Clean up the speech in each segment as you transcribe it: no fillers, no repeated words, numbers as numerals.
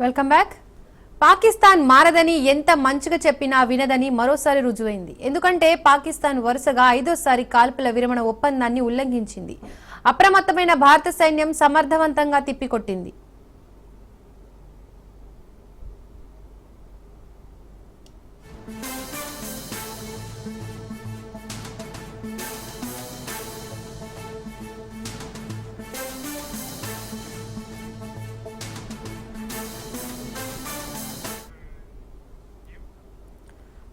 Welcome back. Pakistan మారదని ఎంత మంచిగా చెప్పినా వినదని మరోసారి రుజువైంది. ఎందుకంటే పాకిస్తాన్ వరుసగా 5వ కాల్పుల విరమణ ఒప్పందాన్ని ఉల్లంఘించింది. అప్రమత్తమైన భారత సైన్యం సమర్థవంతంగా తిప్పికొట్టింది.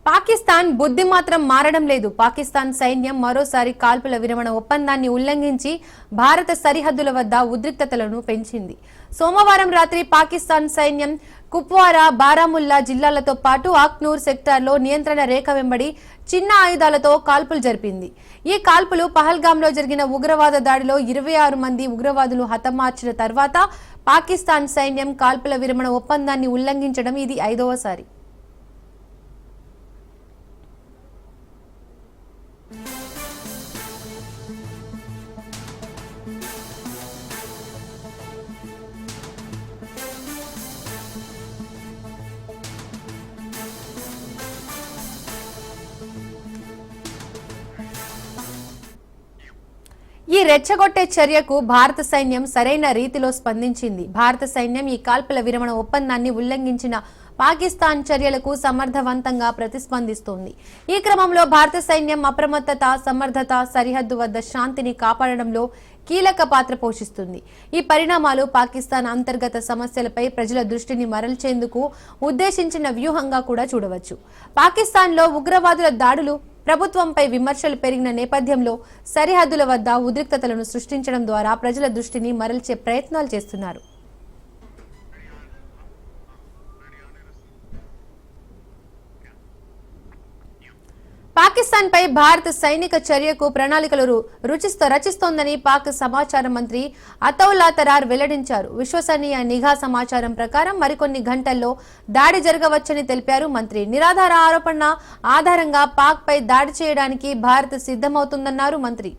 పాకిస్తాన్ బుద్ధి మాత్రం మారడం లేదు. పాకిస్తాన్ సైన్యం మరోసారి కాల్పుల విరమణ ఒప్పందాన్ని ఉల్లంఘించి భారత సరిహద్దుల వద్ద ఉద్రిక్తతలను పెంచింది. సోమవారం రాత్రి పాకిస్తాన్ సైన్యం కుప్వారా, బారాముల్లా జిల్లాలతో పాటు అఖ్నూర్ సెక్టార్లో నియంత్రణ రేఖ వెంబడి చిన్న ఆయుధాలతో కాల్పులు జరిపింది. ఈ కాల్పులు పహల్గాంలో జరిగిన ఉగ్రవాద దాడిలో 26 మంది ఉగ్రవాదులు హతమార్చిన తర్వాత పాకిస్తాన్ సైన్యం కాల్పుల విరమణ ఒప్పందాన్ని ఉల్లంఘించడం ఇది 5వసారి. ఈ రెచ్చగొట్టే చర్యకు భారత సైన్యం సరైన రీతిలో స్పందించింది. భారత సైన్యం ఈ కాల్పుల విరమణ ఒప్పందాన్ని ఉల్లంఘించిన పాకిస్తాన్ చర్యలకు సమర్థవంతంగా ప్రతిస్పందిస్తోంది. ఈ క్రమంలో భారత సైన్యం అప్రమత్తత, సమర్థత, సరిహద్దు వద్ద శాంతిని కాపాడడంలో కీలక పాత్ర పోషిస్తుంది. ఈ పరిణామాలు పాకిస్తాన్ అంతర్గత సమస్యలపై ప్రజల దృష్టిని మరల్చేందుకు ఉద్దేశించిన వ్యూహంగా కూడా చూడవచ్చు. పాకిస్తాన్లో ఉగ్రవాదుల దాడులు, ప్రభుత్వంపై విమర్శలు పెరిగిన నేపథ్యంలో సరిహద్దుల వద్ద ఉద్రిక్తతలను సృష్టించడం ద్వారా ప్రజల దృష్టిని మరల్చే ప్రయత్నాలు చేస్తున్నారు. పాకిస్తాన్ పై భారత సైనిక చర్యకు ప్రణాళికలు రచిస్తోందని పాక్ సమాచార మంత్రి అతౌల్లా తరార్ వెల్లడించారు. విశ్వసనీయ నిఘా సమాచారం ప్రకారం మరికొన్ని గంటల్లో దాడి జరగవచ్చని తెలిపారు మంత్రి. నిరాధార ఆరోపణ ఆధారంగా పాక్ పై దాడి చేయడానికి భారత్ సిద్ధమవుతుందన్నారు మంత్రి.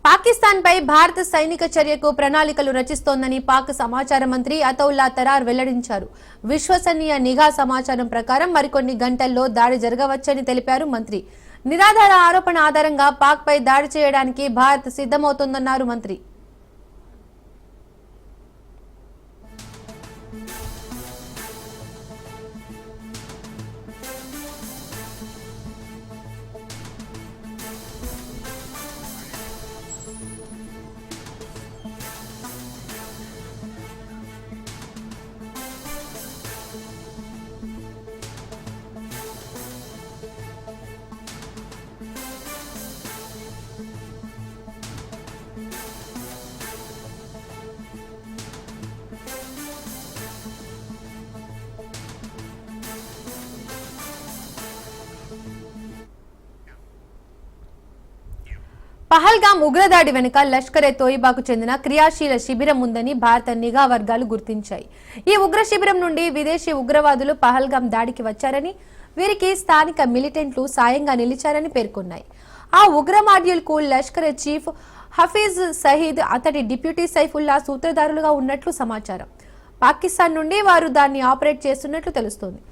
పాకిస్తాన్ పై భారత సైనిక చర్యకు ప్రణాళికలు రచిస్తోందని పాక్ సమాచార మంత్రి అతౌల్లా తరార్ వెల్లడించారు. విశ్వసనీయ నిఘా సమాచారం ప్రకారం మరికొన్ని గంటల్లో దాడి జరగవచ్చని తెలిపారు మంత్రి. నిరాధార ఆరోపణ ఆధారంగా పాక్ పై దాడి చేయడానికి భారత్ సిద్ధమవుతోందన్నారు మంత్రి. పహల్గాం ఉగ్రదాడి వెనుక లష్కరే తోయిబాకు చెందిన క్రియాశీల శిబిరం ఉందని భారత నిఘా వర్గాలు గుర్తించాయి. ఈ ఉగ్ర శిబిరం నుండి విదేశీ ఉగ్రవాదులు పహల్గాం దాడికి వచ్చారని, వీరికి స్థానిక మిలిటెంట్లు సాయంగా నిలిచారని పేర్కొన్నాయి. ఆ ఉగ్ర మాడ్యూల్ కు లష్కరే చీఫ్ హఫీజ్ సయీద్, అతడి డిప్యూటీ సైఫుల్లా సూత్రధారులుగా ఉన్నట్లు సమాచారం. పాకిస్తాన్ నుండి వారు దాన్ని ఆపరేట్ చేస్తున్నట్లు తెలుస్తోంది.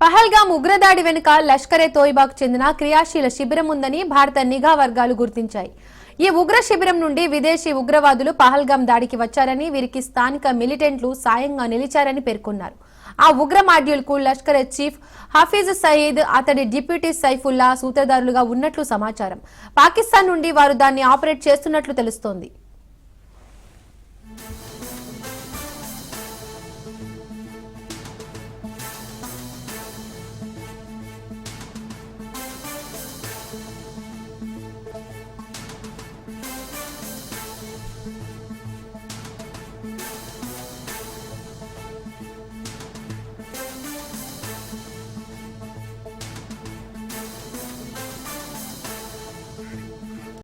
పహల్గాం ఉగ్రదాడి వెనుక లష్కరే తోయిబాకు చెందిన క్రియాశీల శిబిరం ఉందని భారత నిఘా వర్గాలు గుర్తించాయి. ఈ ఉగ్ర శిబిరం నుండి విదేశీ ఉగ్రవాదులు పహల్గాం దాడికి వచ్చారని, వీరికి స్థానిక మిలిటెంట్లు సాయంగా నిలిచారని పేర్కొన్నారు. ఆ ఉగ్ర మాడ్యూల్ కు లష్కర్ చీఫ్ హఫీజ్ సయీద్, అతడి డిప్యూటీ సైఫుల్లా సూత్రధారులుగా ఉన్నట్లు సమాచారం. పాకిస్తాన్ నుండి వారు దాన్ని ఆపరేట్ చేస్తున్నట్లు తెలుస్తోంది.